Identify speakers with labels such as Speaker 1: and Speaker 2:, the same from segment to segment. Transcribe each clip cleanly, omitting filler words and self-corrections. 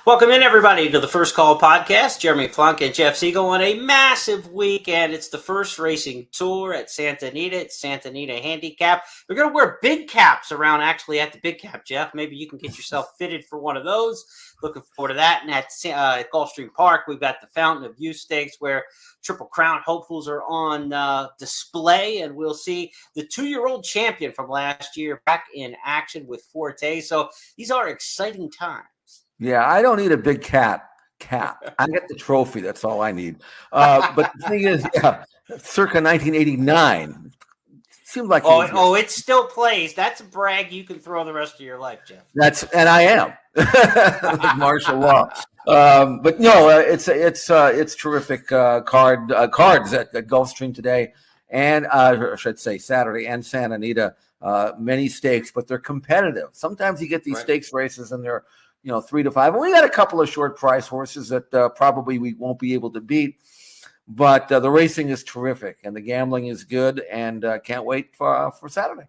Speaker 1: Welcome in, everybody, to the First Call podcast. Jeremy Plonk and Jeff Siegel on a massive weekend. It's the first racing tour at Santa Anita. It's Santa Anita Handicap. We're going to wear big caps around actually at the big cap, Jeff. Maybe you can get yourself fitted for one of those. Looking forward to that. And at Gulfstream Park, we've got the Fountain of Youth Stakes where Triple Crown hopefuls are on display. And we'll see the 2-year-old champion from last year back in action with Forte. So these are exciting times.
Speaker 2: Yeah, I don't need a big cap. I get the trophy. That's all I need. But the thing is, circa 1989. Seems like
Speaker 1: it still plays. That's a brag you can throw the rest of your life, Jeff.
Speaker 2: And I am martial law. But no, it's terrific cards at Gulfstream today, and I should say Saturday and Santa Anita. Many stakes, but they're competitive. Sometimes you get these stakes races and they're 3 to 5. And we got a couple of short price horses that probably we won't be able to beat. But the racing is terrific and the gambling is good, and can't wait for Saturday.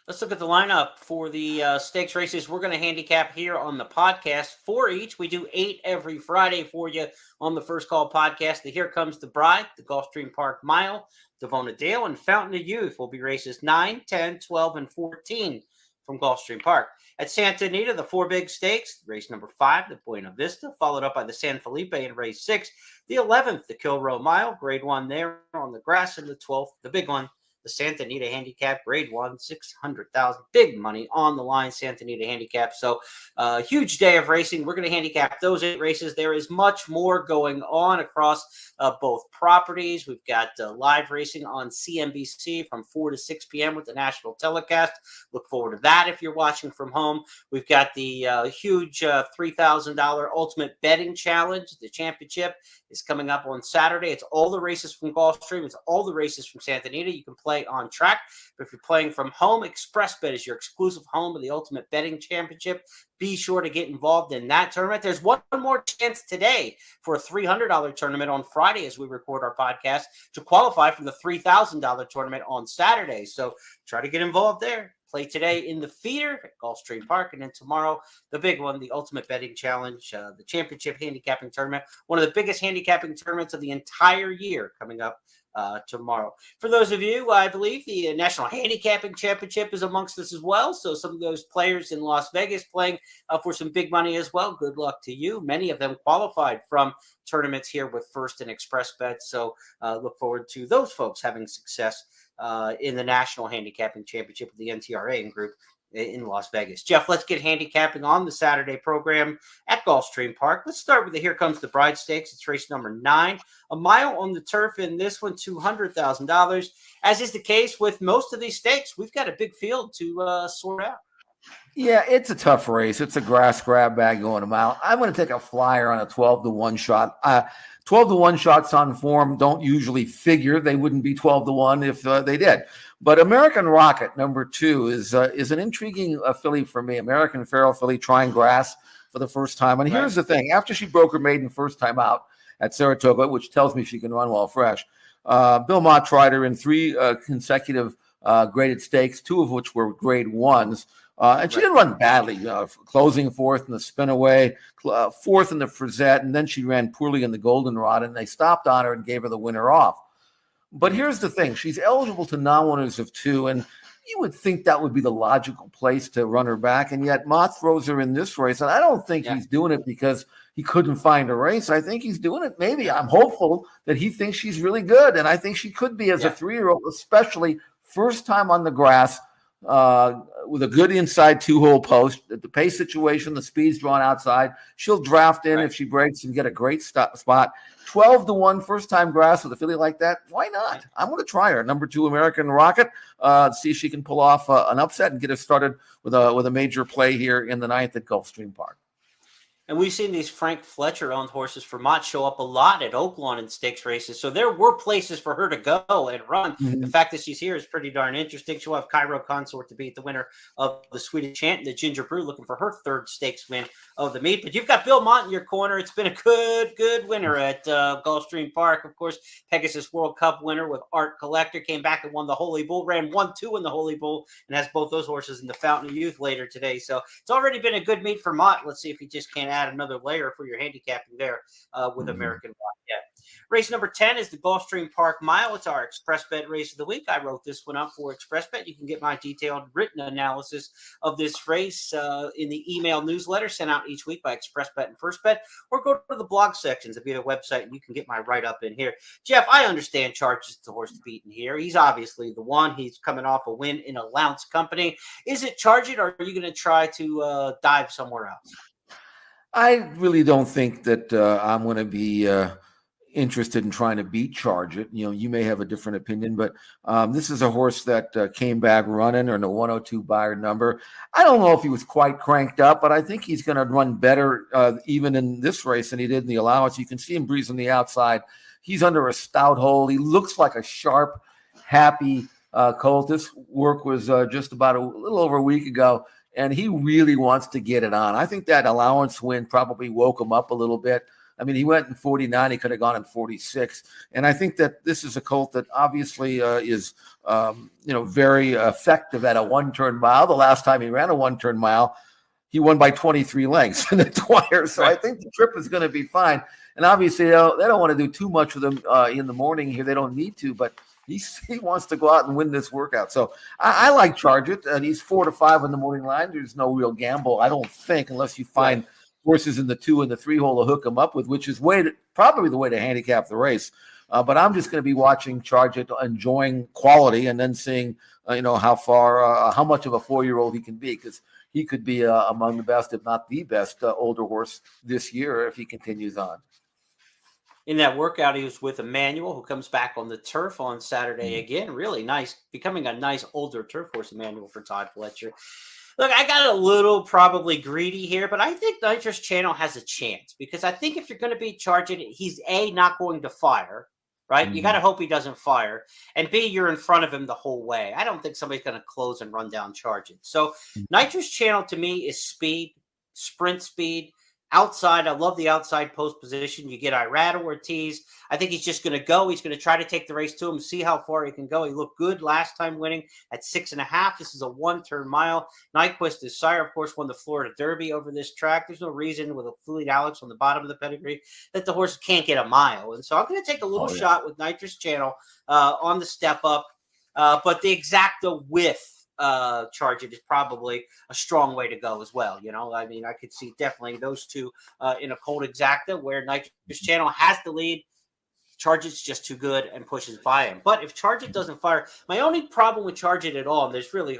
Speaker 1: Let's look at the lineup for the stakes races. We're going to handicap here on the podcast 4 each. We do 8 every Friday for you on the First Call podcast. The Here Comes the Bride, the Gulfstream Park Mile, Devona Dale, and Fountain of Youth will be races 9, 10, 12, and 14 from Gulfstream Park. At Santa Anita, the 4 big stakes, race number 5, the Buena Vista, followed up by the San Felipe in race 6, the 11th, the Kilroe Mile, grade 1 there on the grass, and the 12th, the big one, the Santa Anita Handicap, grade 1, 600,000, big money on the line, Santa Anita Handicap. So huge day of racing. We're going to handicap those 8 races. There is much more going on across both properties. We've got live racing on CNBC from 4 to 6 p.m. with the national telecast. Look forward to that if you're watching from home. We've got the huge $3,000 ultimate betting challenge. The championship is coming up on Saturday. It's all the races from Gulfstream. It's all the races from Santa Anita. You can play on track. But if you're playing from home, ExpressBet is your exclusive home of the Ultimate Betting Championship. Be sure to get involved in that tournament. There's one more chance today for a $300 tournament on Friday as we record our podcast to qualify for the $3,000 tournament on Saturday. So try to get involved there. Play today in the feeder at Gulfstream Park, and then tomorrow, the big one, the Ultimate Betting Challenge, the Championship Handicapping Tournament, one of the biggest handicapping tournaments of the entire year coming up tomorrow. For those of you, I believe the National Handicapping Championship is amongst us as well. So some of those players in Las Vegas playing for some big money as well. Good luck to you. Many of them qualified from tournaments here with First and ExpressBet. So look forward to those folks having success in the National Handicapping Championship with the NTRA group in Las Vegas. Jeff, let's get handicapping on the Saturday program at Gulfstream Park. Let's start with the Here Comes the Bride Stakes. It's race number 9, a mile on the turf in this one, $200,000. As is the case with most of these stakes, we've got a big field to sort out.
Speaker 2: Yeah, it's a tough race. It's a grass grab bag going a mile. I'm going to take a flyer on a 12-1 shot. 12-1 shots on form don't usually figure. They wouldn't be 12-1 if they did. But American Rocket, number 2, is an intriguing filly for me. American Feral filly trying grass for the first time. And here's the thing. After she broke her maiden first time out at Saratoga, which tells me she can run well fresh, Bill Mott tried her in 3 consecutive graded stakes, 2 of which were grade 1s. And she didn't run badly, closing 4th in the Spinaway, 4th in the Frizette, and then she ran poorly in the Goldenrod, and they stopped on her and gave her the winner off. But here's the thing. She's eligible to non-winners of 2, and you would think that would be the logical place to run her back, and yet Mott throws her in this race, and I don't think he's doing it because he couldn't find a race. I think he's doing it maybe. I'm hopeful that he thinks she's really good, and I think she could be as a 3-year-old, especially first time on the grass, with a good inside 2-hole post. The pace situation, the speed's drawn outside. She'll draft in if she breaks and get a great spot. 12-1 first-time grass with a filly like that. Why not? I'm going to try her. Number 2, American Rocket. See if she can pull off an upset and get us started with a major play here in the 9th at Gulfstream Park.
Speaker 1: And we've seen these Frank Fletcher-owned horses for Mott show up a lot at Oaklawn in stakes races. So there were places for her to go and run. Mm-hmm. The fact that she's here is pretty darn interesting. She'll have Cairo Consort to beat the winner of the Swedish Chant, the Ginger Brew, looking for her 3rd stakes win of the meet. But you've got Bill Mott in your corner. It's been a good winner at Gulfstream Park. Of course, Pegasus World Cup winner with Art Collector, came back and won the Holy Bull, ran 1-2 in the Holy Bull, and has both those horses in the Fountain of Youth later today. So it's already been a good meet for Mott. Let's see if he just can't add another layer for your handicapping there with American Wildcat. Race number 10 is the Gulfstream Park Mile. It's our Express Bet race of the week. I wrote this one up for Express Bet. You can get my detailed written analysis of this race in the email newsletter sent out each week by Express Bet and First Bet, or go to the blog sections of either website and you can get my write-up in here. Jeff, I understand Charge is the horse to beat in here. He's obviously the one. He's coming off a win in a Lounce Company. Is it Charge It, or are you going to try to dive somewhere else?
Speaker 2: I really don't think that I'm going to be interested in trying to beat Charge It. You may have a different opinion, but this is a horse that came back running or in a 102 buyer number. I don't know if he was quite cranked up, but I think he's going to run better even in this race than he did in the allowance. You can see him breezing the outside. He's under a stout hold. He looks like a sharp, happy colt. This work was just about a little over a week ago, and he really wants to get it on. I think that allowance win probably woke him up a little bit. I mean, he went in 49. He could have gone in 46. And I think that this is a colt that obviously is, very effective at a one-turn mile. The last time he ran a one-turn mile, he won by 23 lengths in the Dwyer. So I think the trip is going to be fine. And obviously, they don't want to do too much with him in the morning here. They don't need to, but he wants to go out and win this workout. So I like Charge It. And he's 4 to 5 on the morning line. There's no real gamble, I don't think, unless you find horses in the 2 and the 3 hole to hook him up with, which is probably the way to handicap the race. But I'm just going to be watching Charge It, enjoying quality, and then seeing, how much of a 4-year-old he can be, because he could be among the best, if not the best, older horse this year if he continues on.
Speaker 1: In that workout, he was with Emmanuel, who comes back on the turf on Saturday again. Really nice, becoming a nice older turf horse, Emmanuel, for Todd Fletcher. Look, I got a little probably greedy here, but I think Nitrous Channel has a chance, because I think if you're going to be charging, he's not going to fire, right? You got to hope he doesn't fire. And B, you're in front of him the whole way. I don't think somebody's going to close and run down Charge It. So Nitrous Channel to me is speed, sprint speed. Outside, I love the outside post position. You get Irad Ortiz. I think he's just going to go. He's going to try to take the race to him, see how far he can go. He looked good last time winning at 6.5. This is a one-turn mile. Nyquist, his sire, of course, won the Florida Derby over this track. There's no reason with a Fleet Alex on the bottom of the pedigree that the horse can't get a mile. And so I'm going to take a little shot with Nitrous Channel on the step up. But the exacta with Charge It is probably a strong way to go as well. I mean, I could see definitely those two in a cold exacta where Nitrous Channel has the lead. Charge It's just too good and pushes by him. But if Charge It doesn't fire, my only problem with Charge It at all, and there's really,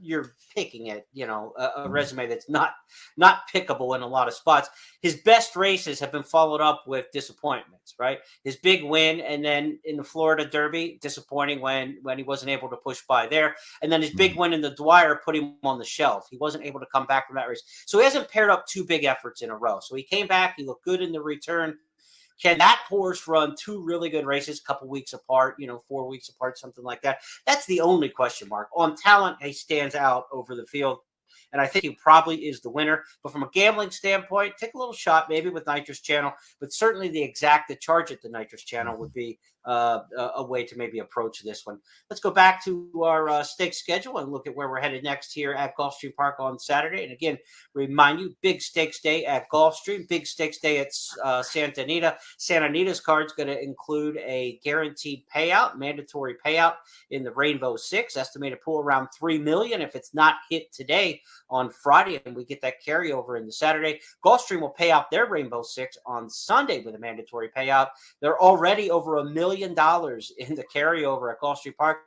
Speaker 1: you're picking it, a resume that's not pickable in a lot of spots. His best races have been followed up with disappointments, right? His big win, and then in the Florida Derby, disappointing when he wasn't able to push by there. And then his big win in the Dwyer put him on the shelf. He wasn't able to come back from that race. So he hasn't paired up 2 big efforts in a row. So he came back, he looked good in the return. Can that horse run 2 really good races, a couple weeks apart, 4 weeks apart, something like that? That's the only question mark. On talent, he stands out over the field, and I think he probably is the winner. But from a gambling standpoint, take a little shot maybe with Nitrous Channel, but certainly the Charge It, the Nitrous Channel would be a way to maybe approach this one. Let's go back to our stakes schedule and look at where we're headed next here at Gulfstream Park on Saturday. And again, remind you, big stakes day at Gulfstream, big stakes day at Santa Anita. Santa Anita's card is going to include a guaranteed payout, mandatory payout in the Rainbow Six, estimated pool around $3 million if it's not hit today on Friday, and we get that carryover in the Saturday. Gulfstream will pay out their Rainbow Six on Sunday with a mandatory payout. They're already over $1 million in the carryover at Gulfstream Park.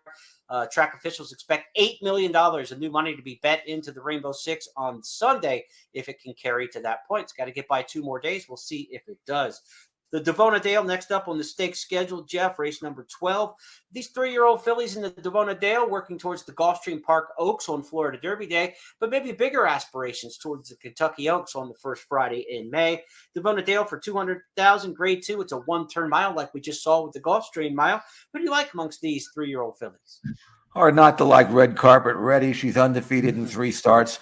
Speaker 1: Track officials expect $8 million of new money to be bet into the Rainbow Six on Sunday if it can carry to that point. It's got to get by 2 more days. We'll see if it does. The Devona Dale next up on the stakes schedule, Jeff, race number 12. These 3-year-old fillies in the Devona Dale working towards the Gulfstream Park Oaks on Florida Derby Day, but maybe bigger aspirations towards the Kentucky Oaks on the first Friday in May. Devona Dale for $200,000, grade 2. It's a one-turn mile like we just saw with the Gulfstream mile. Who do you like amongst these 3-year-old fillies?
Speaker 2: Hard not to like Red Carpet Ready. She's undefeated in 3 starts.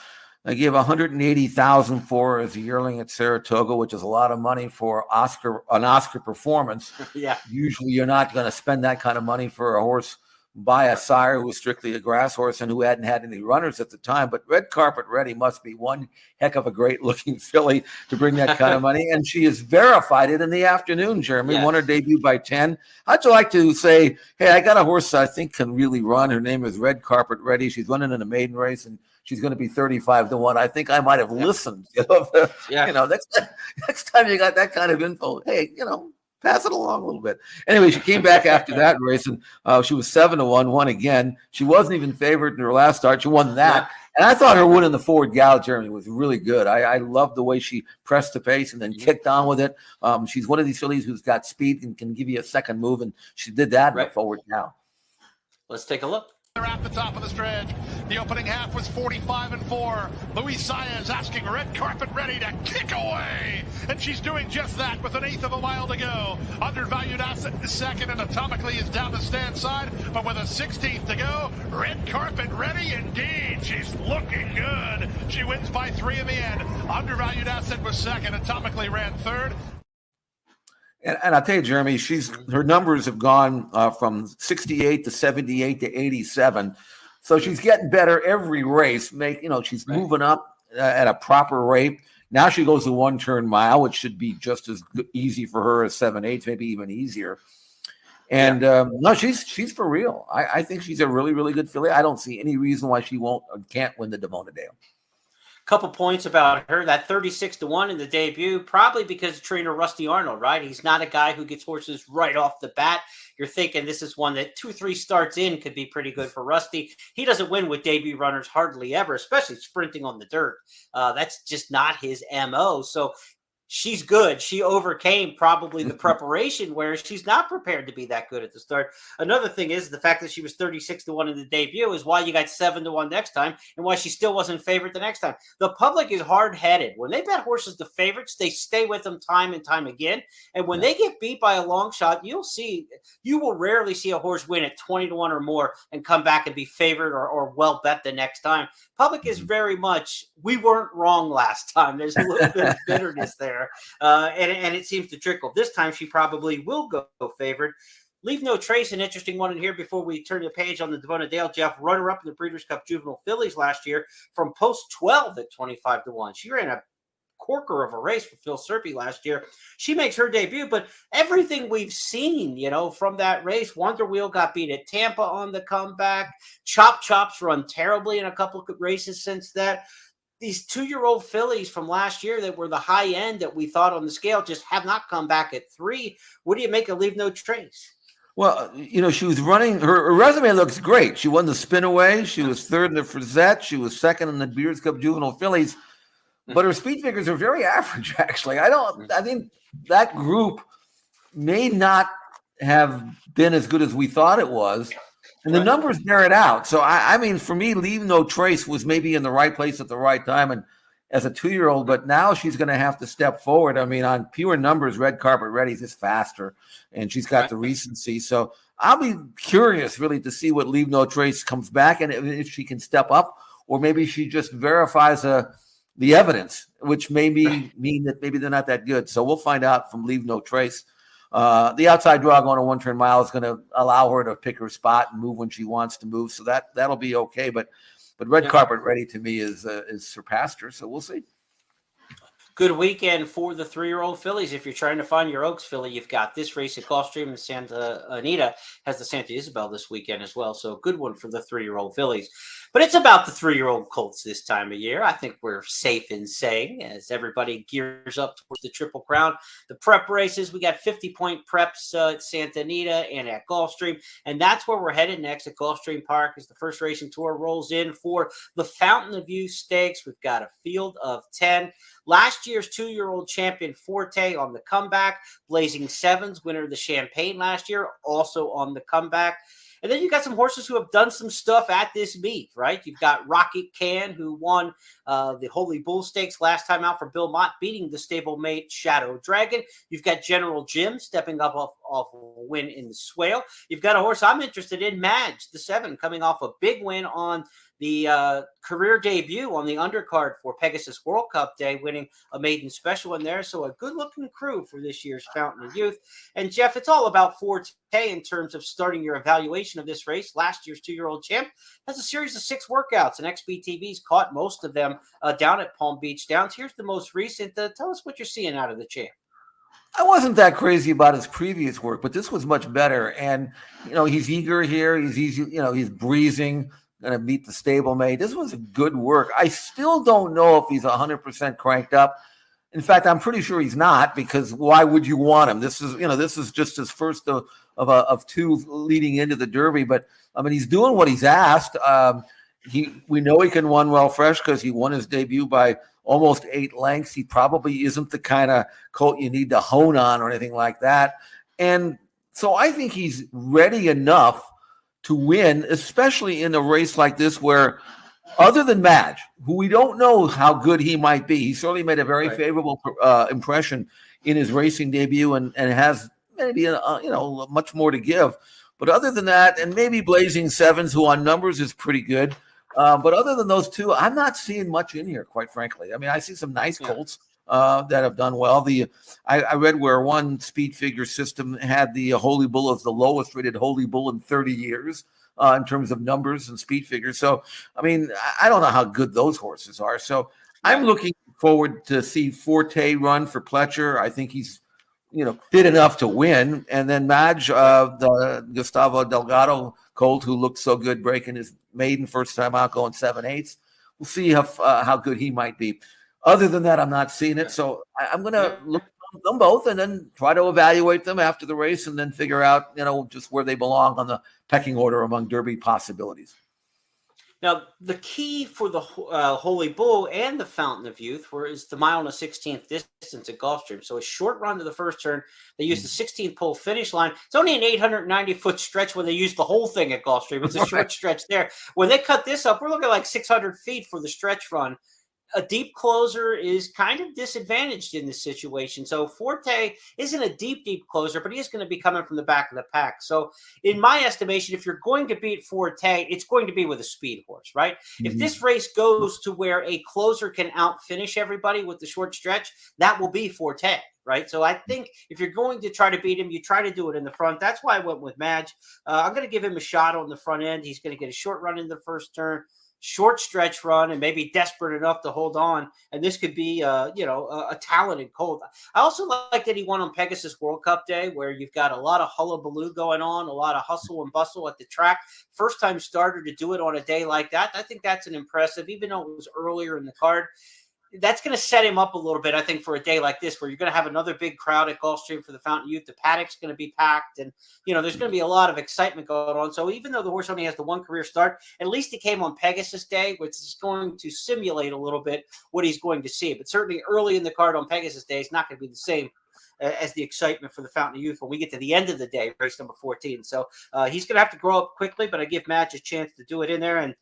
Speaker 2: I gave $180,000 for her as a yearling at Saratoga, which is a lot of money for an Oscar performance.
Speaker 1: Yeah.
Speaker 2: Usually you're not going to spend that kind of money for a horse by a sire who was strictly a grass horse and who hadn't had any runners at the time. But Red Carpet Ready must be one heck of a great looking filly to bring that kind of money. And she has verified it in the afternoon, Jeremy.
Speaker 1: Yes.
Speaker 2: Won her debut by 10. How'd you like to say, hey, I got a horse I think can really run. Her name is Red Carpet Ready. She's running in a maiden race and she's going to be 35-1. I think I might have listened. Next time you got that kind of info, hey, pass it along a little bit. Anyway, she came back after that race and she was 7-1, won again. She wasn't even favored in her last start. She won that. Yeah. And I thought her win in the Forward Gal, Jeremy, was really good. I loved the way she pressed the pace and then kicked on with it. She's one of these fillies who's got speed and can give you a second move, and she did that in the Forward Gal.
Speaker 1: Let's take a look.
Speaker 3: At the top of the stretch, the opening half was 45-4. Luis Saez asking Red Carpet Ready to kick away, and she's doing just that with an eighth of a mile to go. Undervalued Asset is second, and Atomically is down the stand side, but with a 16th to go, Red Carpet Ready indeed. She's looking good. She wins by 3 in the end. Undervalued Asset was second. Atomically ran third.
Speaker 2: And I'll tell you, Jeremy, her numbers have gone from 68 to 78 to 87. So she's getting better every race. She's moving up at a proper rate. Now she goes the 1-turn mile, which should be just as easy for her as 7/8, maybe even easier. And no, she's for real. I think she's a really, really good filly. I don't see any reason why she can't win the Devona Dale.
Speaker 1: Couple points about her, that 36-1 in the debut, probably because of trainer Rusty Arnold, right? He's not a guy who gets horses right off the bat. You're thinking this is one that 2-3 starts in could be pretty good for Rusty. He doesn't win with debut runners hardly ever, especially sprinting on the dirt. That's just not his MO. So she's good. She overcame probably the preparation where she's not prepared to be that good at the start. Another thing is the fact that she was 36-1 in the debut is why you got 7-1 next time and why she still wasn't favored the next time. The public is hard-headed. When they bet horses to favorites, they stay with them time and time again. And when they get beat by a long shot, you will rarely see a horse win at 20-1 or more and come back and be favored or well bet the next time. Public is very much, we weren't wrong last time. There's a little bit of bitterness there. And it seems to trickle. This time she probably will go favored. Leave No Trace, an interesting one in here before we turn the page on the Devona Dale. Jeff, runner-up in the Breeders' Cup Juvenile Fillies last year from post 12 at 25-1. She ran a corker of a race for Phil Serpy last year. She makes her debut, but everything we've seen, from that race, Wonder Wheel got beat at Tampa on the comeback. Chop Chop's run terribly in a couple of races since that. These 2-year-old fillies from last year that were the high end that we thought on the scale just have not come back at 3. What do you make of Leave No Trace?
Speaker 2: Well, she was running. Her resume looks great. She won the Spinaway. She was third in the Frisette. She was second in the Breeders' Cup Juvenile Fillies. But her speed figures are very average, actually. I think that group may not have been as good as we thought it was. And the numbers bear it out. So, I mean, for me, Leave No Trace was maybe in the right place at the right time and as a 2-year-old, but now she's going to have to step forward. I mean, on pure numbers, Red Carpet Ready is just faster, and she's got the recency. So I'll be curious, really, to see what Leave No Trace comes back and if she can step up, or maybe she just verifies the evidence, which may mean that maybe they're not that good. So we'll find out from Leave No Trace. The outside draw going a 1-turn mile is going to allow her to pick her spot and move when she wants to move. So that'll be okay. But Red Carpet Ready to me is surpassed her. So we'll see.
Speaker 1: Good weekend for the 3-year-old fillies. If you're trying to find your Oaks filly, you've got this race at Gulfstream and Santa Anita has the Santa Isabel this weekend as well. So a good one for the 3-year-old fillies. But it's about the 3-year-old colts this time of year. I think we're safe in saying as everybody gears up towards the Triple Crown. The prep races, we got 50-point preps at Santa Anita and at Gulfstream. And that's where we're headed next at Gulfstream Park as the first racing tour rolls in for the Fountain of Youth Stakes. We've got a field of 10. Last year's 2-year-old champion Forte on the comeback. Blazing Sevens, winner of the Champagne last year, also on the comeback. And then you got some horses who have done some stuff at this meet, right? You've got Rocket Can, who won the Holy Bull Stakes last time out for Bill Mott, beating the stablemate Shadow Dragon. You've got General Jim stepping up off a win in the Swale. You've got a horse I'm interested in, Madge, the 7, coming off a big win on the career debut on the undercard for Pegasus World Cup Day, winning a maiden special in there. So a good-looking crew for this year's Fountain of Youth. And, Jeff, it's all about Forte in terms of starting your evaluation of this race. Last year's 2-year-old champ has a series of 6 workouts, and XBTV's caught most of them down at Palm Beach Downs. Here's the most recent. Tell us what you're seeing out of the champ.
Speaker 2: I wasn't that crazy about his previous work, but this was much better. And, he's eager here. He's easy, he's breezing, going to meet the stablemate. This was good work. I still don't know if he's 100% cranked up. In fact, I'm pretty sure he's not, because why would you want him? This is just his first of 2 leading into the Derby. But, I mean, he's doing what he's asked. We know he can run well fresh because he won his debut by almost 8 lengths. He probably isn't the kind of colt you need to hone on or anything like that. And so I think he's ready enough to win, especially in a race like this where, other than Madge, who we don't know how good he might be, he certainly made a very favorable impression in his racing debut and has maybe much more to give. But other than that, and maybe Blazing Sevens, who on numbers is pretty good, but other than those 2, I'm not seeing much in here, quite frankly. I mean, I see some nice colts that have done well. I read where one speed figure system had the Holy Bull as the lowest rated Holy Bull in 30 years in terms of numbers and speed figures. So, I mean, I don't know how good those horses are. So I'm looking forward to see Forte run for Pletcher. I think he's, fit enough to win. And then Madge, the Gustavo Delgado colt, who looked so good breaking his maiden first time out, going 7/8. We'll see how good he might be. Other than that, I'm not seeing it. So I'm going to look at them both and then try to evaluate them after the race and then figure out, just where they belong on the pecking order among Derby possibilities.
Speaker 1: Now, the key for the Holy Bull and the Fountain of Youth is the 1/16 distance at Gulfstream. So a short run to the first turn. They use the 16th pole finish line. It's only an 890-foot stretch when they use the whole thing at Gulfstream. It's a short stretch there. When they cut this up, we're looking at like 600 feet for the stretch run. A deep closer is kind of disadvantaged in this situation. So Forte isn't a deep closer, but he is going to be coming from the back of the pack. So in my estimation, if you're going to beat Forte, it's going to be with a speed horse, right? Mm-hmm. If this race goes to where a closer can outfinish everybody with the short stretch, that will be Forte, right? So I think if you're going to try to beat him, you try to do it in the front. That's why I went with Madge. I'm going to give him a shot on the front end. He's going to get a short run in the first turn, short stretch run, and maybe desperate enough to hold on. And this could be, a talented colt. I also like that he won on Pegasus World Cup Day, where you've got a lot of hullabaloo going on, a lot of hustle and bustle at the track. First time starter to do it on a day like that. I think that's an impressive, even though it was earlier in the card. That's going to set him up a little bit, I think, for a day like this, where you're going to have another big crowd at Gulfstream for the Fountain Youth. The paddock's going to be packed, and there's going to be a lot of excitement going on. So even though the horse only has the one career start, at least he came on Pegasus Day, which is going to simulate a little bit what he's going to see. But certainly early in the card on Pegasus Day, it's not going to be the same as the excitement for the Fountain of Youth when we get to the end of the day, race number 14. So he's going to have to grow up quickly, but I give Madge a chance to do it in there. And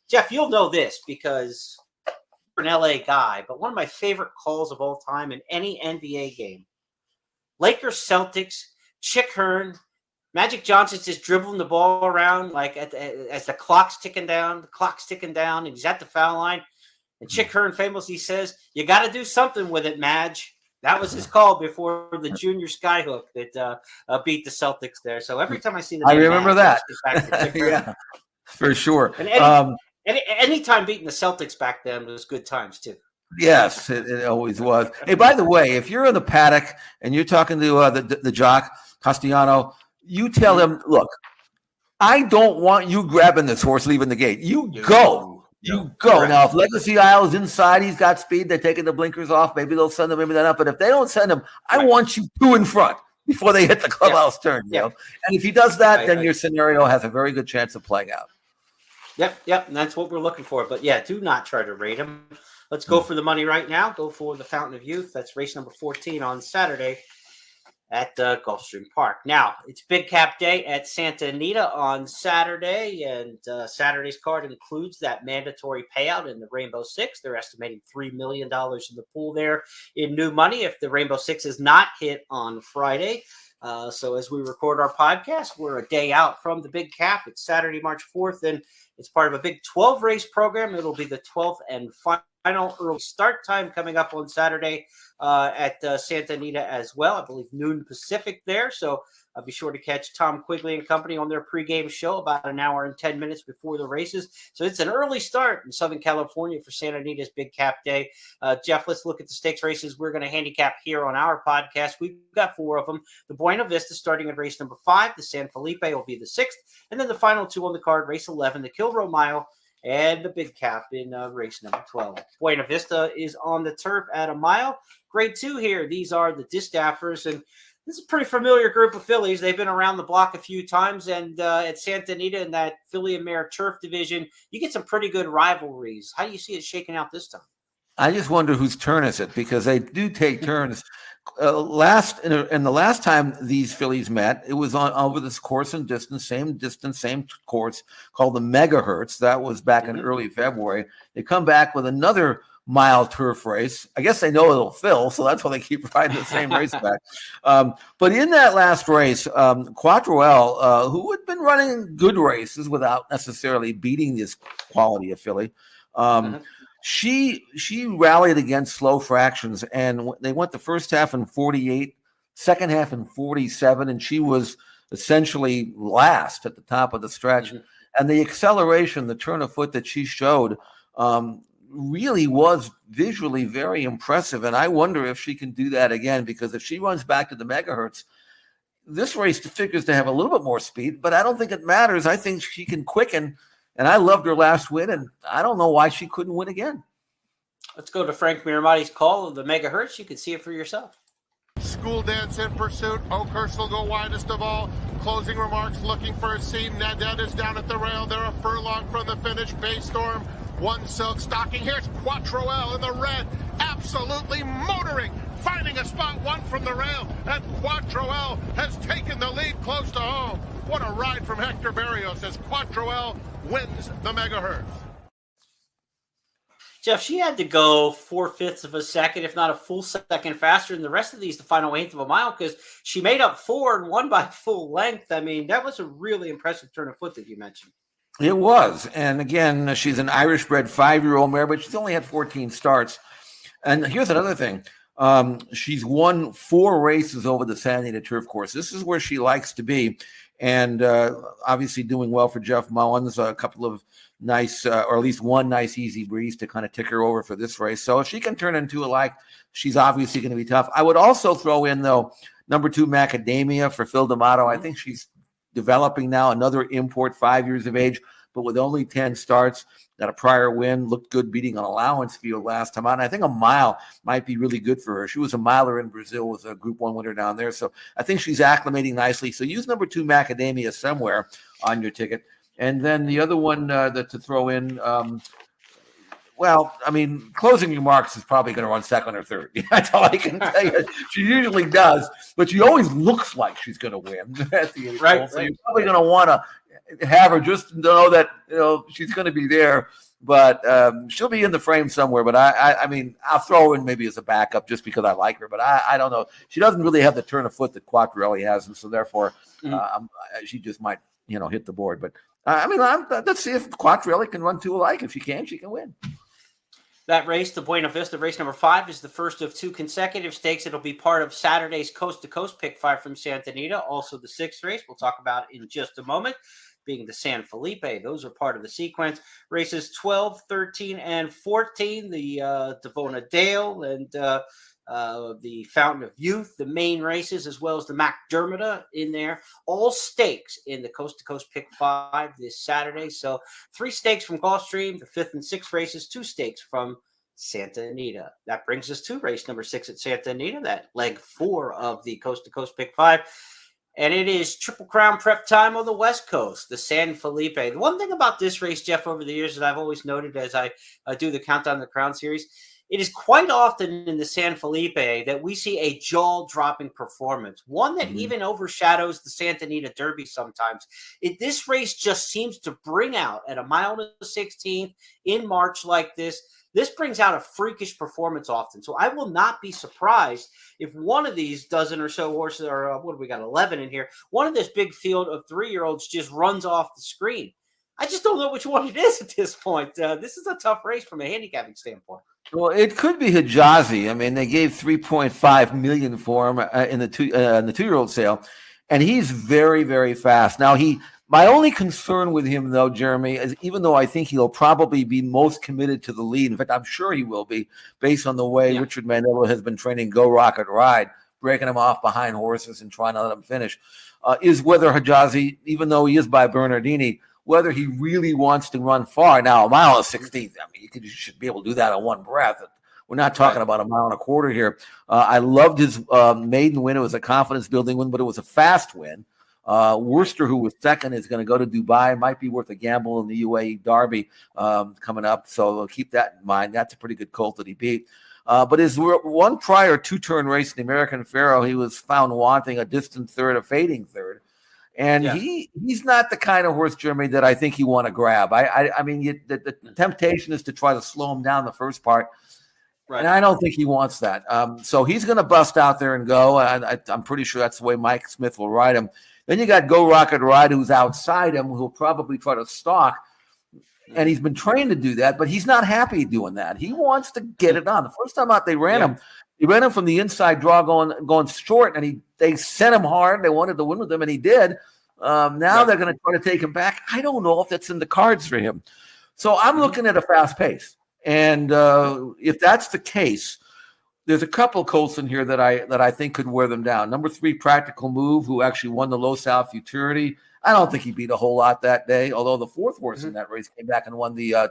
Speaker 1: Jeff, you'll know this because an LA guy, but one of my favorite calls of all time in any NBA game. Lakers Celtics, Chick Hearn, Magic Johnson's just dribbling the ball around like as the clock's ticking down, and he's at the foul line. And Chick Hearn famously says, "You got to do something with it, Madge." That was his call before the junior skyhook that beat the Celtics there. So every time I see the name,
Speaker 2: I remember
Speaker 1: Madge,
Speaker 2: that. Yeah, for sure.
Speaker 1: And anytime beating the Celtics back then was good times too.
Speaker 2: Yes, it always was. Hey, by the way, if you're in the paddock and you're talking to the jock, Castellano, you tell him, look, I don't want you grabbing this horse leaving the gate. You go. You go. Now, if Legacy Isle is inside, he's got speed, they're taking the blinkers off, maybe they'll send him, maybe they're not. But if they don't send him, I want you 2 in front before they hit the clubhouse turn. You know? And if he does that, then your scenario has a very good chance of playing out.
Speaker 1: Yep, and that's what we're looking for. But yeah, do not try to rate him. Let's go for the money right now. Go for the Fountain of Youth. That's race number 14 on Saturday at Gulfstream Park. Now, it's Big Cap Day at Santa Anita on Saturday, and Saturday's card includes that mandatory payout in the Rainbow Six. They're estimating $3 million in the pool there in new money if the Rainbow Six is not hit on Friday. So as we record our podcast, we're a day out from the big cap. It's Saturday, March 4th, and it's part of a big 12-race program. It'll be the 12th and final early start time coming up on Saturday at Santa Anita as well. I believe noon Pacific there. So be sure to catch Tom Quigley and company on their pregame show about an hour and 10 minutes before the races. So it's an early start in Southern California for Santa Anita's Big Cap Day. Jeff, let's look at the stakes races we're going to handicap here on our podcast. We've got 4 of them. The Buena Vista starting at race number 5. The San Felipe will be the 6th. And then the final 2 on the card, race 11, the Kilroe Mile, and the Big Cap in race number 12. Buena Vista is on the turf at a mile. Grade 2 here. These are the Distaffers, and this is a pretty familiar group of fillies. They've been around the block a few times, and at Santa Anita in that filly and mare turf division, you get some pretty good rivalries. How do you see it shaking out this time?
Speaker 2: I just wonder whose turn is it, because they do take turns. The last time these fillies met, it was on over this course and distance, same course called the Megahertz. That was back in early February. They come back with another mile turf race. I guess they know it'll fill, so that's why they keep riding the same race back. But in that last race, Quattroel, who had been running good races without necessarily beating this quality of filly, she rallied against slow fractions, and they went the first half in 48, second half in 47, and she was essentially last at the top of the stretch. And the acceleration, the turn of foot that she showed, really was visually very impressive. And I wonder if she can do that again, because if she runs back to the Megahertz, this race figures to have a little bit more speed, but I don't think it matters. I think she can quicken, and I loved her last win, and I don't know why she couldn't win again.
Speaker 1: Let's go to Frank Miramati's call of the Megahertz. You can see it for yourself.
Speaker 3: School Dance in pursuit. Oakhurst will go widest of all. Closing remarks, looking for a seam. Nadet is down at the rail. They're a furlong from the finish. Baystorm, one silk stocking. Here's Quattroel in the red, absolutely motoring, finding a spot 1 from the rail, and Quattroel has taken the lead close to home. What a ride from Hector Barrios as Quattroel wins the Megahertz.
Speaker 1: Jeff, she had to go 4/5 of a second, if not a full second faster than the rest of these, the final 1/8 of a mile, because she made up 4 and won by full length. I mean, that was a really impressive turn of foot that you mentioned.
Speaker 2: It was. And again, she's an Irish-bred 5-year-old mare, but she's only had 14 starts. And here's another thing. She's won 4 races over the Santa Anita turf course. This is where she likes to be. And obviously doing well for Jeff Mullins, a couple of nice, or at least one nice easy breeze to kind of tick her over for this race. So if she can turn into a like, she's obviously going to be tough. I would also throw in, though, number 2 Macadamia for Phil D'Amato. I think she's developing now, another import, 5 years of age, but with only 10 starts. Got a prior win, looked good beating an allowance field last time out. And I think a mile might be really good for her. She was a miler in Brazil, was a Group 1 winner down there. So I think she's acclimating nicely. So use number 2 Macadamia somewhere on your ticket. And then the other one to throw in, well, I mean, Closing Remarks is probably going to run second or third. That's all I can tell you. She usually does, but she always looks like she's going to win at the end.
Speaker 1: Right.
Speaker 2: So you're probably going to want to have her just know that she's going to be there, but she'll be in the frame somewhere. But I mean, I'll throw her in maybe as a backup just because I like her. But I don't know. She doesn't really have the turn of foot that Quattrelli has, and so therefore she just might hit the board. But I mean, let's see if Quattrelli can run 2 alike. If she can win.
Speaker 1: That race, the Buena Vista race number 5, is the first of 2 consecutive stakes. It'll be part of Saturday's Coast to Coast Pick 5 from Santa Anita. Also the 6th race we'll talk about in just a moment, being the San Felipe. Those are part of the sequence. Races 12, 13, and 14, the Devona Dale and the Fountain of Youth, the main races, as well as the McDermott in there. All stakes in the Coast to Coast Pick 5 this Saturday. So 3 stakes from Gulfstream, the 5th and 6th races, 2 stakes from Santa Anita. That brings us to race number 6 at Santa Anita, that leg 4 of the Coast to Coast Pick 5. And it is Triple Crown prep time on the West Coast, the San Felipe. The one thing about this race, Jeff, over the years that I've always noted as I do the Countdown to the Crown series, it is quite often in the San Felipe that we see a jaw-dropping performance, one that even overshadows the Santa Anita Derby sometimes. This race just seems to bring out at a mile to the 16th in March like this, This brings out a freakish performance often. So I will not be surprised if one of these dozen or so horses, or what do we got, 11 in here, one of this big field of 3-year-olds just runs off the screen. I just don't know which one it is at this point. This is a tough race from a handicapping standpoint.
Speaker 2: Well, it could be Hijazi. I mean, they gave $3.5 million for him in the 2-year-old sale, and he's very, very fast. Now, my only concern with him, though, Jeremy, is even though I think he'll probably be most committed to the lead. In fact, I'm sure he will be, based on the way Richard Mandela has been training Go Rocket Ride, breaking him off behind horses and trying to let him finish, is whether Hijazi, even though he is by Bernardini, whether he really wants to run far. Now, a mile and 16th, I mean, you should be able to do that on one breath. We're not talking about a mile and a quarter here. I loved his maiden win. It was a confidence-building win, but it was a fast win. Worcester, who was second, is going to go to Dubai. Might be worth a gamble in the UAE Derby coming up, so keep that in mind. That's a pretty good colt that he beat. But his one prior 2-turn race in the American Pharoah, he was found wanting a distant third, a fading third. And he's not the kind of horse, Jeremy, that I think you want to grab. I mean, the temptation is to try to slow him down the first part. Right. And I don't think he wants that. So he's going to bust out there and go. I'm pretty sure that's the way Mike Smith will ride him. Then you got Go Rocket Ride, who's outside him, who'll probably try to stalk. And he's been trained to do that, but he's not happy doing that. He wants to get it on. The first time out they ran him, he ran him from the inside draw going short, and they sent him hard. They wanted to win with him, and he did. Now they're going to try to take him back. I don't know if that's in the cards for him. So I'm looking at a fast pace. And if that's the case, there's a couple colts in here that I think could wear them down. Number 3, Practical Move, who actually won the Los Al Futurity. I don't think he beat a whole lot that day, although the 4th horse in that race came back and won the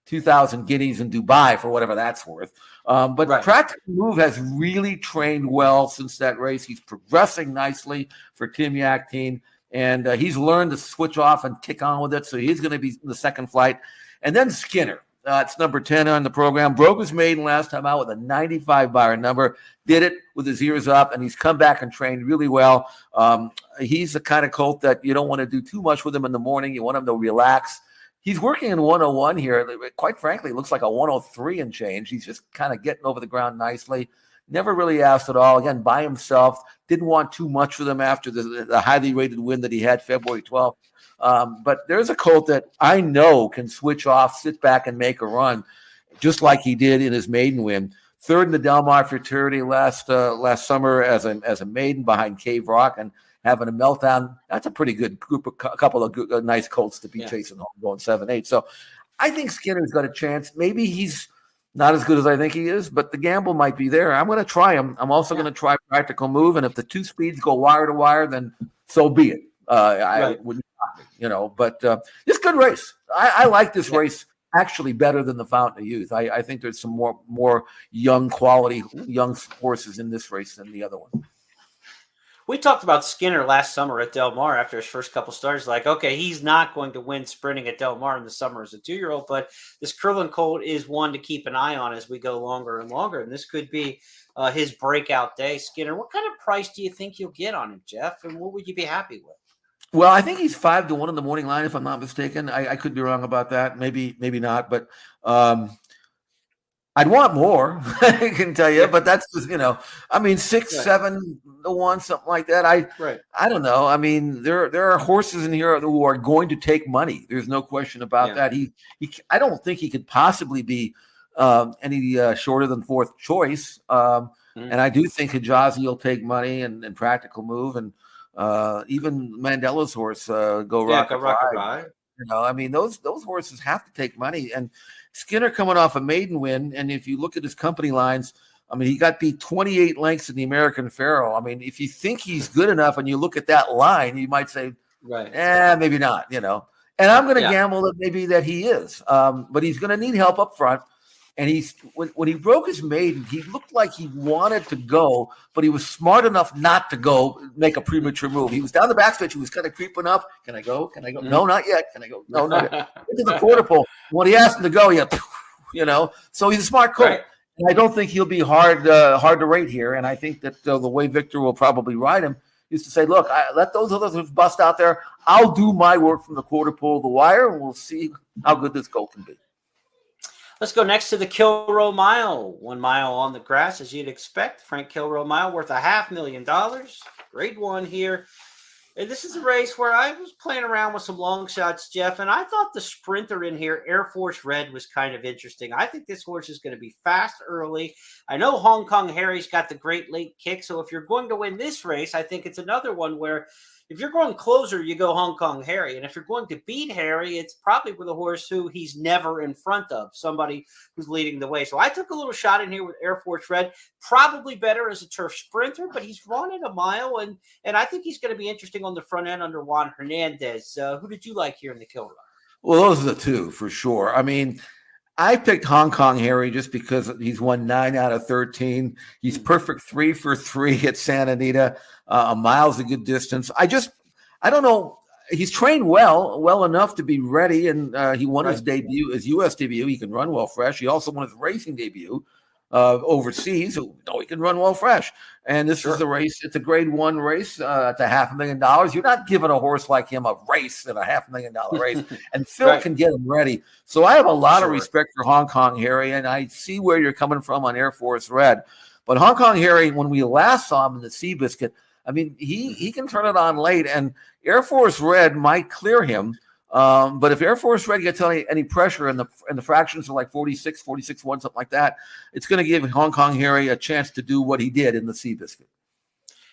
Speaker 2: 2,000 guineas in Dubai for whatever that's worth. But Practical Move has really trained well since that race. He's progressing nicely for Tim Yakteen, and he's learned to switch off and kick on with it, so he's going to be in the second flight. And then Skinner. It's number 10 on the program. Broke his maiden last time out with a 95 Byron number. Did it with his ears up, and he's come back and trained really well. He's the kind of colt that you don't want to do too much with him in the morning. You want him to relax. He's working in 101 here. Quite frankly, it looks like a 103 and change. He's just kind of getting over the ground nicely. Never really asked at all. Again, by himself. Didn't want too much with him after the highly rated win that he had February 12th. But there's a colt that I know can switch off, sit back, and make a run, just like he did in his maiden win. 3rd in the Del Mar Futurity last summer as a maiden behind Cave Rock and having a meltdown. That's a pretty good group, a couple of good, nice colts to be chasing home, going 7-8. So I think Skinner's got a chance. Maybe he's not as good as I think he is, but the gamble might be there. I'm going to try him. I'm also going to try Practical Move, and if the 2 speeds go wire to wire, then so be it. I wouldn't, but it's a good race. I like this race actually better than the Fountain of Youth. I think there's some more young quality young horses in this race than the other one.
Speaker 1: We talked about Skinner last summer at Del Mar after his first couple starts. Like, okay, he's not going to win sprinting at Del Mar in the summer as a 2-year-old, but this Curlin colt is one to keep an eye on as we go longer and longer. And this could be his breakout day. Skinner, what kind of price do you think you'll get on him, Jeff? And what would you be happy with?
Speaker 2: Well, I think he's 5-1 in the morning line, if I'm not mistaken. I could be wrong about that. Maybe not. But I'd want more, I can tell you. But that's just, 6, 7 to 1, something like that. I don't know. I mean, there are horses in here who are going to take money. There's no question about that. I don't think he could possibly be any shorter than 4th choice. And I do think Hijazi will take money and Practical Move and even Mandela's horse, Go Rocket Ride. Those horses have to take money. And Skinner coming off a maiden win, and if you look at his company lines, he got beat 28 lengths in the American Pharoah. If you think he's good enough and you look at that line, you might say, maybe not, And I'm going to gamble that maybe that he is. But he's going to need help up front. And when he broke his maiden, he looked like he wanted to go, but he was smart enough not to go make a premature move. He was down the backstretch. He was kind of creeping up. Can I go? Can I go? No, not yet. Can I go? No, not yet. Into the quarter pole. When he asked him to go, So he's a smart colt. Right. And I don't think he'll be hard to rate here. And I think that the way Victor will probably ride him is to say, look, let those others bust out there. I'll do my work from the quarter pole to the wire, and we'll see how good this colt can be.
Speaker 1: Let's go next to the Kilroe Mile. 1 mile on the grass, as you'd expect. Frank Kilroe Mile worth $500,000. Grade 1 here. And this is a race where I was playing around with some long shots, Jeff, and I thought the sprinter in here, Air Force Red, was kind of interesting. I think this horse is going to be fast early. I know Hong Kong Harry's got the great late kick, so if you're going to win this race, I think it's another one where if you're going closer, you go Hong Kong Harry. And if you're going to beat Harry, it's probably with a horse who he's never in front of, somebody who's leading the way. So I took a little shot in here with Air Force Red, probably better as a turf sprinter, but he's running a mile, and I think he's going to be interesting on the front end under Juan Hernandez. Who did you like here in the Kilroe?
Speaker 2: Well, those are the two for sure. I mean, I picked Hong Kong Harry just because he's won 9 out of 13. He's perfect 3 for 3 at Santa Anita. A mile's a good distance. I don't know. He's trained well enough to be ready, and he won his debut, his U.S. debut. He can run well fresh. He also won his racing debut overseas. So, he can run well fresh. And this is a race. It's a grade 1 race at $500,000. You're not giving a horse like him a race at a $500,000 race. And Phil can get him ready. So I have a lot of respect for Hong Kong Harry, and I see where you're coming from on Air Force Red. But Hong Kong Harry, when we last saw him in the Seabiscuit, I mean, he can turn it on late, and Air Force Red might clear him. But if Air Force Red gets any pressure and the fractions are like 46, 1, something like that, it's going to give Hong Kong Harry a chance to do what he did in the Seabiscuit.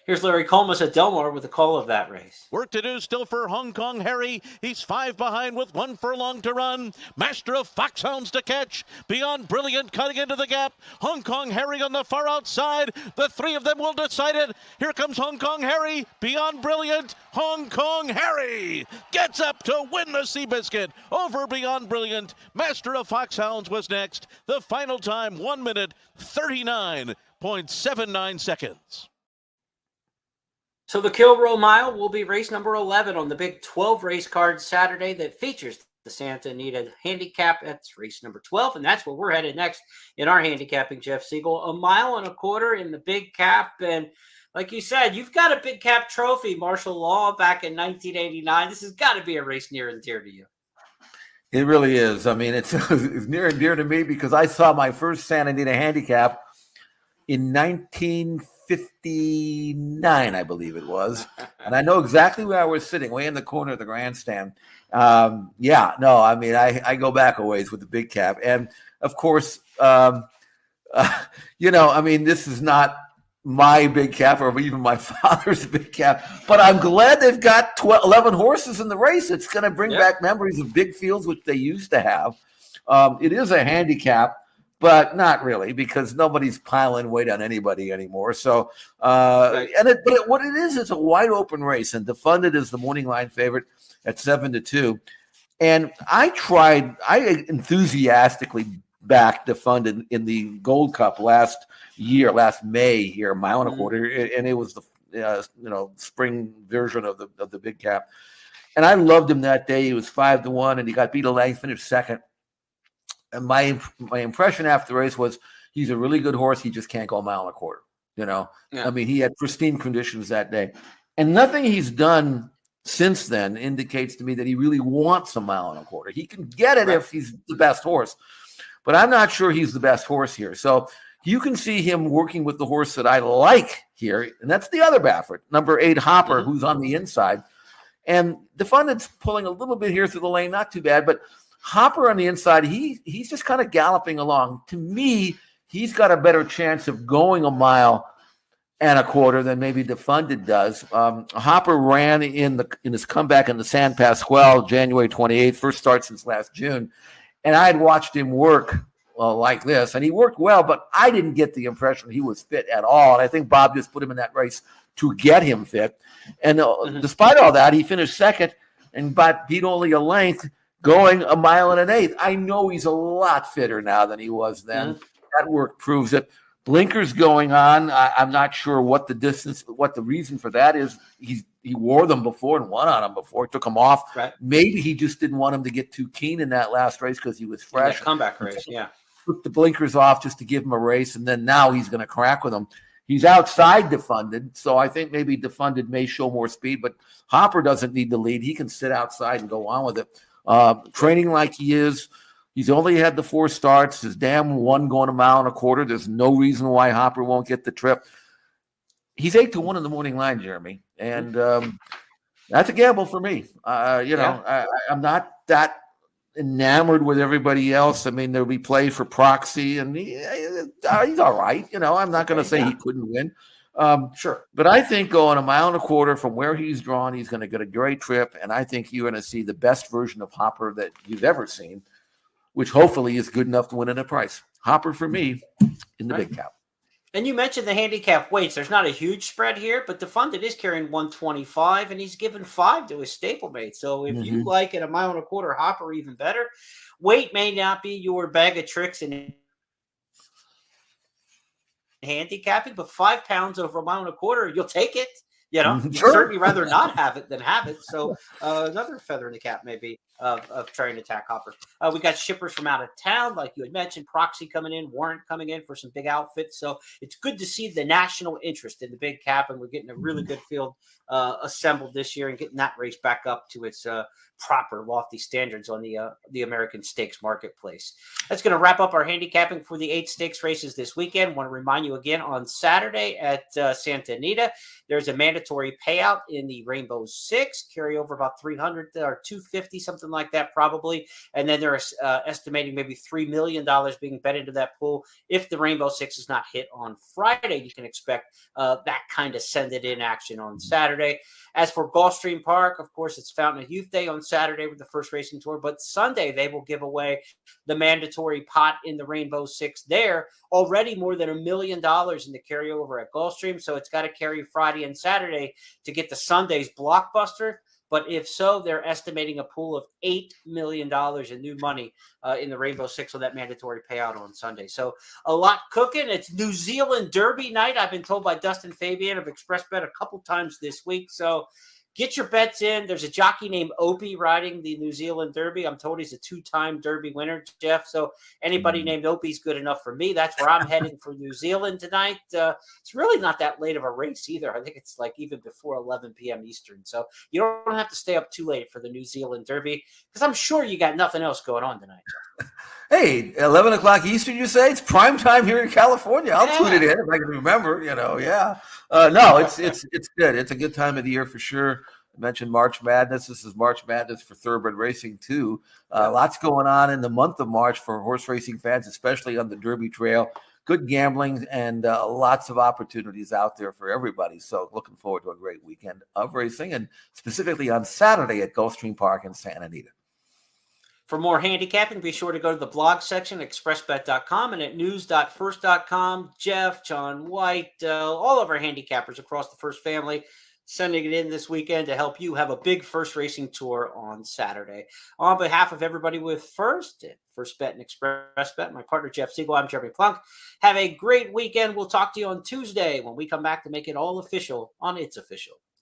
Speaker 1: Here's Larry Colmus at Delmar with a call of that race.
Speaker 4: Work to do still for Hong Kong Harry. He's 5 behind with 1 furlong to run. Master of Foxhounds to catch. Beyond Brilliant cutting into the gap. Hong Kong Harry on the far outside. The 3 of them will decide it. Here comes Hong Kong Harry. Beyond Brilliant. Hong Kong Harry gets up to win the Seabiscuit over Beyond Brilliant. Master of Foxhounds was next. The final time, 1 minute, 39.79 seconds.
Speaker 1: So the Kilroe Mile will be race number 11 on the Big 12 race card Saturday that features the Santa Anita Handicap. That's race number 12, and that's where we're headed next in our handicapping, Jeff Siegel. 1.25 miles in the Big Cap, and like you said, you've got a Big Cap trophy, Martial Law, back in 1989. This has got to be a race near and dear to you.
Speaker 2: It really is. I mean, it's near and dear to me because I saw my first Santa Anita Handicap in 1959, I believe it was. And I know exactly where I was sitting, way in the corner of the grandstand. I mean, I go back a ways with the Big Cap. And, of course, I mean, this is not my Big Cap or even my father's Big Cap. But I'm glad they've got 11 horses in the race. It's going to bring back memories of big fields, which they used to have. It is a handicap. But not really, because nobody's piling weight on anybody anymore. So, what it is, it's a wide open race, and Defunded is the morning line favorite at 7-2. And I enthusiastically backed Defunded in the Gold Cup last May here, 1.25 miles, and it was the spring version of the Big Cap. And I loved him that day. He was 5-1, and he got beat a length, finished second. And my impression after the race was he's a really good horse. He just can't go 1.25 miles. I mean, he had pristine conditions that day. And nothing he's done since then indicates to me that he really wants 1.25 miles. He can get it if he's the best horse. But I'm not sure he's the best horse here. So you can see him working with the horse that I like here. And that's the other Baffert, number 8, Hopper, who's on the inside. And Defunded's pulling a little bit here through the lane. Not too bad, but Hopper on the inside, he's just kind of galloping along. To me, he's got a better chance of going 1.25 miles than maybe Defunded does. Hopper ran in his comeback in the San Pasquale, January 28th, first start since last June. And I had watched him work like this, and he worked well, but I didn't get the impression he was fit at all. And I think Bob just put him in that race to get him fit. And despite all that, he finished second and beat only a length, going 1.125 miles. I know he's a lot fitter now than he was then. That work proves it. Blinkers going on. I'm not sure what the reason for that is. He wore them before and won on them before. Took them off. Right. Maybe he just didn't want him to get too keen in that last race because he was fresh.
Speaker 1: Comeback race,
Speaker 2: Took the blinkers off just to give him a race, and then now he's going to crack with them. He's outside Defunded, so I think maybe Defunded may show more speed, but Hopper doesn't need the lead. He can sit outside and go on with it. Training like he is, He's only had the 4 starts. His damn 1 going a mile and a quarter. There's no reason why Hopper won't get the trip. He's 8-1 in the morning line, Jeremy, and that's a gamble for me. I'm not that enamored with everybody else. I mean, there'll be play for Proxy, and he's all right. I'm not going to say he couldn't win.
Speaker 1: Sure.
Speaker 2: But I think going a mile and a quarter from where he's drawn, he's going to get a great trip, and I think you're going to see the best version of Hopper that you've ever seen, which hopefully is good enough to win at a price. Hopper for me in the big cap.
Speaker 1: And you mentioned the handicap weights. There's not a huge spread here, but the funded is carrying 125, and he's given 5 to his stablemate. So if you like it, a mile and a quarter Hopper, even better. Weight may not be your bag of tricks in handicapping, but 5 pounds over a mile and a quarter, you'll take it. You'd certainly rather not have it than have it. So another feather in the cap, maybe, of trying to attack Hopper. We got shippers from out of town, like you had mentioned, Proxy coming in, Warrant coming in for some big outfits. So it's good to see the national interest in the big cap, and we're getting a really good field assembled this year and getting that race back up to its proper lofty standards on the American stakes marketplace. That's going to wrap up our handicapping for the 8 stakes races this weekend. Want to remind you again, on Saturday at Santa Anita, there's a mandatory payout in the Rainbow 6, carry over about 300 or 250, something like that probably. And then they're estimating maybe $3 million being bet into that pool. If the Rainbow 6 is not hit on Friday, you can expect that kind of send it in action on Saturday. As for Gulfstream Park, of course, it's Fountain of Youth Day on Saturday with the first racing tour, but Sunday they will give away the mandatory pot in the Rainbow 6 there. Already more than $1 million in the carryover at Gulfstream, so it's got to carry Friday and Saturday to get the Sunday's blockbuster. But if so, they're estimating a pool of $8 million in new money in the Rainbow 6 with that mandatory payout on Sunday. So a lot cooking. It's New Zealand Derby night. I've been told by Dustin Fabian of Express Bet a couple times this week. So get your bets in. There's a jockey named Opie riding the New Zealand Derby. I'm told he's a 2-time Derby winner, Jeff. So anybody named Opie's good enough for me. That's where I'm heading for New Zealand tonight. It's really not that late of a race either. I think it's like even before 11 p.m. Eastern. So you don't have to stay up too late for the New Zealand Derby, because I'm sure you got nothing else going on tonight, Jeff.
Speaker 2: Hey, 11 o'clock Eastern, you say? It's prime time here in California. I'll tune it in if I can remember, yeah. No, it's good. It's a good time of the year for sure. I mentioned March Madness. This is March Madness for thoroughbred racing too. Lots going on in the month of March for horse racing fans, especially on the Derby Trail. Good gambling and lots of opportunities out there for everybody. So looking forward to a great weekend of racing, and specifically on Saturday at Gulfstream Park in Santa Anita.
Speaker 1: For more handicapping, be sure to go to the blog section at expressbet.com and at news.first.com. Jeff, John White, all of our handicappers across the First family sending it in this weekend to help you have a big first racing tour on Saturday. On behalf of everybody with First Bet and Express Bet, my partner Jeff Siegel, I'm Jeremy Plonk. Have a great weekend. We'll talk to you on Tuesday when we come back to make it all official on It's Official.